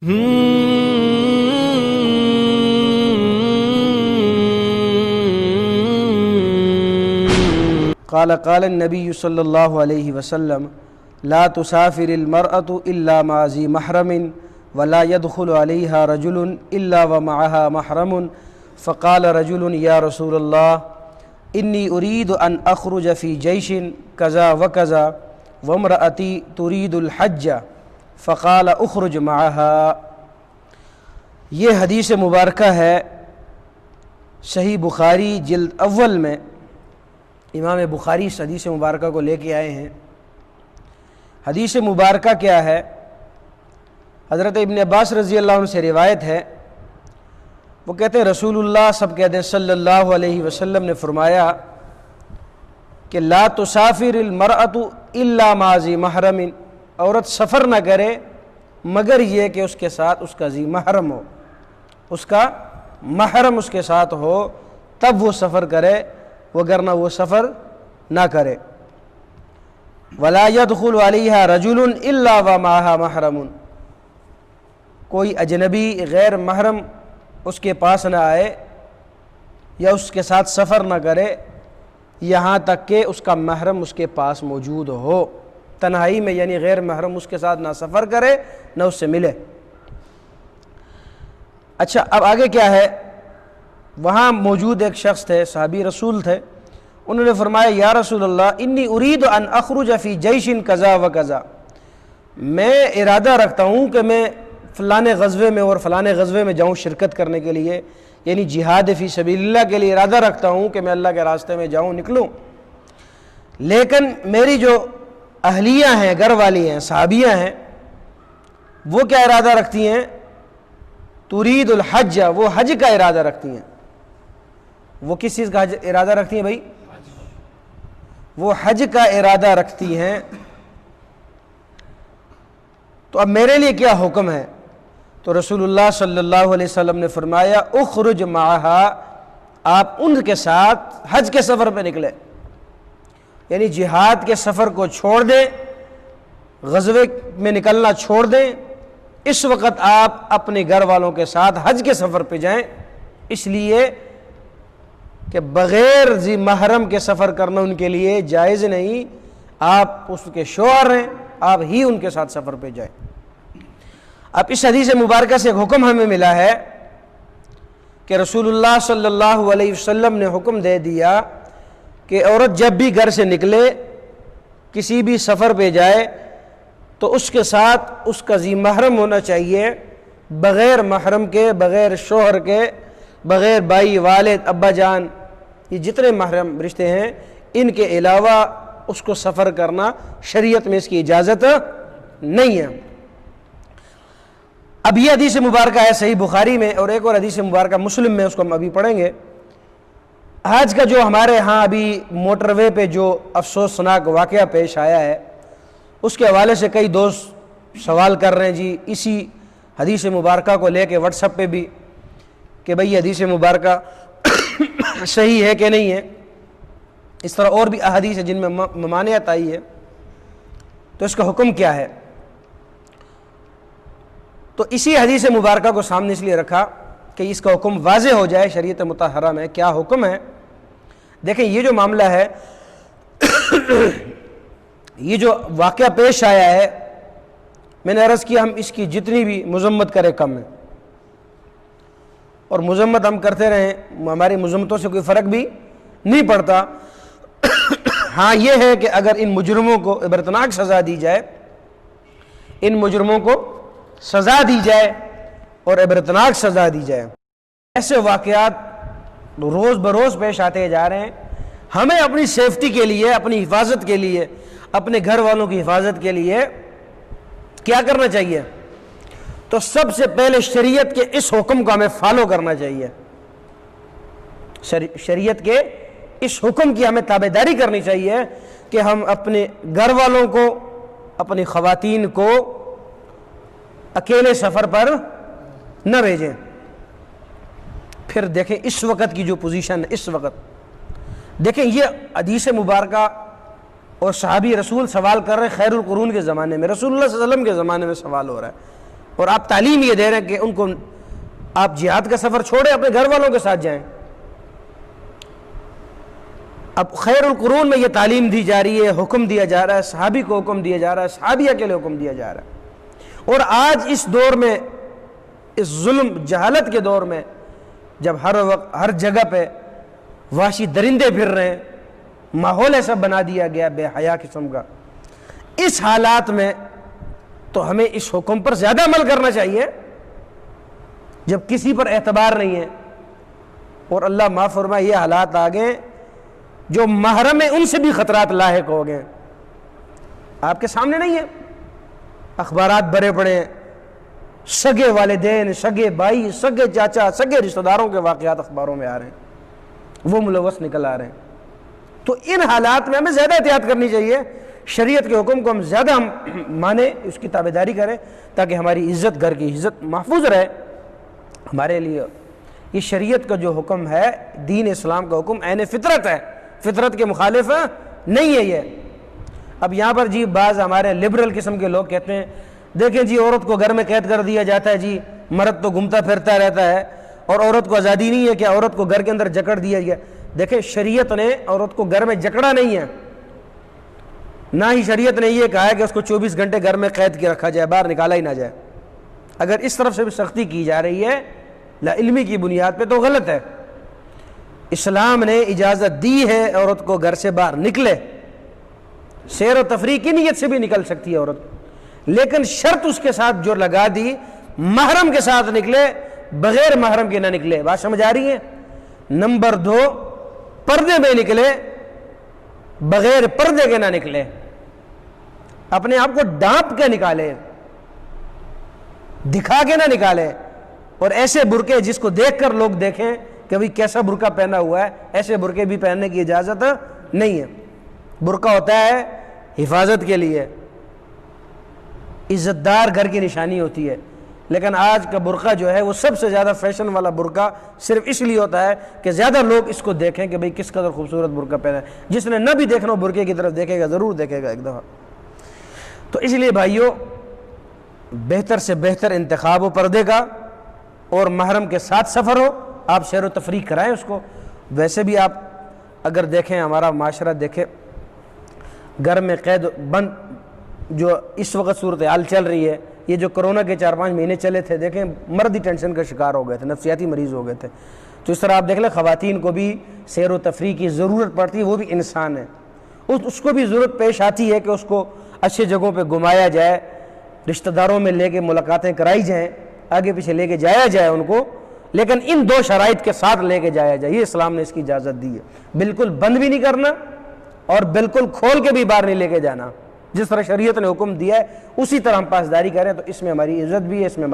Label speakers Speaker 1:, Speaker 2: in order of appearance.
Speaker 1: قال النبی صلی اللہ علیہ وسلم لا تسافر المرأة الا مع ذی محرم ولا يدخل عليها رجل الا ومعها محرم فقال رجل یا رسول اللہ انی اريد ان اخرج في جيش كذا وكذا وامرأتي تريد الحج فقال اخرج معها۔ یہ حدیث مبارکہ ہے صحیح بخاری جلد اول میں، امام بخاری اس حدیث مبارکہ کو لے کے آئے ہیں۔ حدیث مبارکہ کیا ہے؟ حضرت ابن عباس رضی اللہ عنہ سے روایت ہے، وہ کہتے ہیں رسول اللہ سب کہتے ہیں صلی اللہ علیہ وسلم نے فرمایا کہ لا تسافر المرأة الا مع ذی محرم، عورت سفر نہ کرے مگر یہ کہ اس کے ساتھ اس کا ذی محرم ہو، اس کا محرم اس کے ساتھ ہو تب وہ سفر کرے، وگرنہ وہ سفر نہ کرے۔ ولا يدخل علیہا رجل الا ومعها محرم، کوئی اجنبی غیر محرم اس کے پاس نہ آئے یا اس کے ساتھ سفر نہ کرے یہاں تک کہ اس کا محرم اس کے پاس موجود ہو۔ تنہائی میں یعنی غیر محرم اس کے ساتھ نہ سفر کرے نہ اس سے ملے۔ اچھا اب آگے کیا ہے؟ وہاں موجود ایک شخص تھے، صحابی رسول تھے، انہوں نے فرمایا یا رسول اللہ انی اريد ان اخرج فی جیش کذا و کذا، میں ارادہ رکھتا ہوں کہ میں فلانے غزوے میں اور فلانے غزوے میں جاؤں شرکت کرنے کے لیے، یعنی جہاد فی سبیل اللہ کے لیے ارادہ رکھتا ہوں کہ میں اللہ کے راستے میں جاؤں نکلوں، لیکن میری جو اہلیہ ہیں، گھر والی ہیں، صحابیہ ہیں، وہ کیا ارادہ رکھتی ہیں؟ ترید الحج، وہ حج کا ارادہ رکھتی ہیں۔ وہ کس چیز کا ارادہ رکھتی ہیں بھائی؟ وہ حج کا ارادہ رکھتی ہیں۔ تو اب میرے لیے کیا حکم ہے؟ تو رسول اللہ صلی اللہ علیہ وسلم نے فرمایا اخرج معها، آپ ان کے ساتھ حج کے سفر پہ نکلے، یعنی جہاد کے سفر کو چھوڑ دیں، غزوے میں نکلنا چھوڑ دیں، اس وقت آپ اپنے گھر والوں کے ساتھ حج کے سفر پہ جائیں، اس لیے کہ بغیر ذی محرم کے سفر کرنا ان کے لیے جائز نہیں، آپ اس کے شوہر ہیں، آپ ہی ان کے ساتھ سفر پہ جائیں۔ اب اس حدیث مبارکہ سے ایک حکم ہمیں ملا ہے کہ رسول اللہ صلی اللہ علیہ وسلم نے حکم دے دیا کہ عورت جب بھی گھر سے نکلے، کسی بھی سفر پہ جائے تو اس کے ساتھ اس کا ذی محرم ہونا چاہیے، بغیر محرم کے، بغیر شوہر کے، بغیر بھائی، والد، ابا جان، یہ جتنے محرم رشتے ہیں ان کے علاوہ اس کو سفر کرنا شریعت میں اس کی اجازت نہیں ہے۔ اب یہ حدیث مبارکہ ہے صحیح بخاری میں، اور ایک اور حدیث مبارکہ مسلم میں، اس کو ہم ابھی پڑھیں گے۔ آج کا جو ہمارے ہاں ابھی موٹر وے پہ جو افسوسناک واقعہ پیش آیا ہے، اس کے حوالے سے کئی دوست سوال کر رہے ہیں جی اسی حدیث مبارکہ کو لے کے واٹس ایپ پہ بھی کہ بھئی حدیث مبارکہ صحیح ہے کہ نہیں ہے۔ اس طرح اور بھی احادیث ہیں جن میں ممانعت آئی ہے، تو اس کا حکم کیا ہے؟ تو اسی حدیث مبارکہ کو سامنے اس لیے رکھا کہ اس کا حکم واضح ہو جائے شریعت مطہرہ میں کیا حکم ہے۔ دیکھیں یہ جو معاملہ ہے، یہ جو واقعہ پیش آیا ہے، میں نے عرض کیا ہم اس کی جتنی بھی مذمت کریں کم ہے، اور مذمت ہم کرتے رہیں، ہماری مذمتوں سے کوئی فرق بھی نہیں پڑتا۔ ہاں یہ ہے کہ اگر ان مجرموں کو عبرتناک سزا دی جائے، ان مجرموں کو سزا دی جائے اور عبرتناک سزا دی جائے، ایسے واقعات روز بروز پیش آتے جا رہے ہیں۔ ہمیں اپنی سیفٹی کے لیے، اپنی حفاظت کے لیے، اپنے گھر والوں کی حفاظت کے لیے کیا کرنا چاہیے؟ تو سب سے پہلے شریعت کے اس حکم کو ہمیں فالو کرنا چاہیے، شریعت کے اس حکم کی ہمیں تابعداری کرنی چاہیے کہ ہم اپنے گھر والوں کو، اپنی خواتین کو اکیلے سفر پر نہ بھیجیں۔ پھر دیکھیں اس وقت کی جو پوزیشن ہے، اس وقت دیکھیں یہ حدیث مبارکہ اور صحابی رسول سوال کر رہے ہیں خیر القرون کے زمانے میں، رسول اللہ صلی اللہ علیہ وسلم کے زمانے میں سوال ہو رہا ہے، اور آپ تعلیم یہ دے رہے ہیں کہ ان کو آپ جہاد کا سفر چھوڑیں، اپنے گھر والوں کے ساتھ جائیں۔ اب خیر القرون میں یہ تعلیم دی جا رہی ہے، حکم دیا جا رہا ہے، صحابی کو حکم دیا جا رہا ہے، صحابیہ کے لیے حکم دیا جا رہا ہے۔ اور آج اس دور میں، اس ظلم جہالت کے دور میں، جب ہر وقت ہر جگہ پہ وحشی درندے پھر رہے ہیں، ماحول ایسا بنا دیا گیا بے حیا قسم کا، اس حالات میں تو ہمیں اس حکم پر زیادہ عمل کرنا چاہیے جب کسی پر اعتبار نہیں ہے۔ اور اللہ معاف فرمائے یہ حالات آ گئے جو محرم ہیں ان سے بھی خطرات لاحق ہو گئے، آپ کے سامنے نہیں ہے، اخبارات بھرے پڑے ہیں، سگے والدین، سگے بھائی، سگے چاچا، سگے رشتہ داروں کے واقعات اخباروں میں آ رہے ہیں، وہ ملوث نکل آ رہے ہیں۔ تو ان حالات میں ہمیں زیادہ احتیاط کرنی چاہیے، شریعت کے حکم کو ہم زیادہ مانیں، اس کی تابعداری کریں تاکہ ہماری عزت، گھر کی عزت محفوظ رہے۔ ہمارے لیے یہ شریعت کا جو حکم ہے، دین اسلام کا حکم عین فطرت ہے، فطرت کے مخالف نہیں ہے یہ۔ اب یہاں پر جی بعض ہمارے لبرل قسم کے لوگ کہتے ہیں دیکھیں جی عورت کو گھر میں قید کر دیا جاتا ہے، جی مرد تو گھومتا پھرتا رہتا ہے اور عورت کو آزادی نہیں ہے، کہ عورت کو گھر کے اندر جکڑ دیا گیا۔ دیکھیں شریعت نے عورت کو گھر میں جکڑا نہیں ہے، نہ ہی شریعت نے یہ کہا ہے کہ اس کو 24 گھنٹے گھر میں قید کے رکھا جائے، باہر نکالا ہی نہ جائے۔ اگر اس طرف سے بھی سختی کی جا رہی ہے لا علمی کی بنیاد پہ تو غلط ہے۔ اسلام نے اجازت دی ہے عورت کو گھر سے باہر نکلے، سیر و تفریح کی نیت سے بھی نکل سکتی ہے عورت، لیکن شرط اس کے ساتھ جو لگا دی محرم کے ساتھ نکلے، بغیر محرم کے نہ نکلے۔ بات سمجھ آ رہی ہے؟ نمبر 2، پردے میں نکلے، بغیر پردے کے نہ نکلے، اپنے آپ کو ڈانپ کے نکالے، دکھا کے نہ نکالے۔ اور ایسے برقعے جس کو دیکھ کر لوگ دیکھیں کہ بھئی کیسا برقع پہنا ہوا ہے، ایسے برقعے بھی پہننے کی اجازت نہیں ہے۔ برقع ہوتا ہے حفاظت کے لیے، عزت دار گھر کی نشانی ہوتی ہے، لیکن آج کا برقع جو ہے وہ سب سے زیادہ فیشن والا برقع صرف اس لیے ہوتا ہے کہ زیادہ لوگ اس کو دیکھیں کہ بھئی کس قدر خوبصورت برقع پہنا ہے۔ جس نے نہ بھی دیکھنا ہو برقعے کی طرف دیکھے گا، ضرور دیکھے گا ایک دفعہ۔ تو اس لیے بھائیوں، بہتر سے بہتر انتخاب ہو پردے کا، اور محرم کے ساتھ سفر ہو، آپ سیر و تفریح کرائیں اس کو۔ ویسے بھی آپ اگر دیکھیں، ہمارا معاشرہ دیکھیں، گھر میں قید بند جو اس وقت صورتحال چل رہی ہے، یہ جو کرونا کے 4-5 مہینے چلے تھے، دیکھیں مرد ہی ٹینشن کا شکار ہو گئے تھے، نفسیاتی مریض ہو گئے تھے۔ تو اس طرح آپ دیکھ لیں خواتین کو بھی سیر و تفریح کی ضرورت پڑتی ہے، وہ بھی انسان ہے، اس کو بھی ضرورت پیش آتی ہے کہ اس کو اچھی جگہوں پہ گھمایا جائے، رشتہ داروں میں لے کے ملاقاتیں کرائی جائیں، آگے پیچھے لے کے جایا جائے ان کو، لیکن ان 2 شرائط کے ساتھ لے کے جایا جائے۔ یہ اسلام نے اس کی اجازت دی ہے، بالکل بند بھی نہیں کرنا اور بالکل کھول کے بھی باہر نہیں لے کے جانا۔ جس طرح شریعت نے حکم دیا ہے اسی طرح ہم پاسداری کریں، تو اس میں ہماری عزت بھی ہے، اس میں ہماری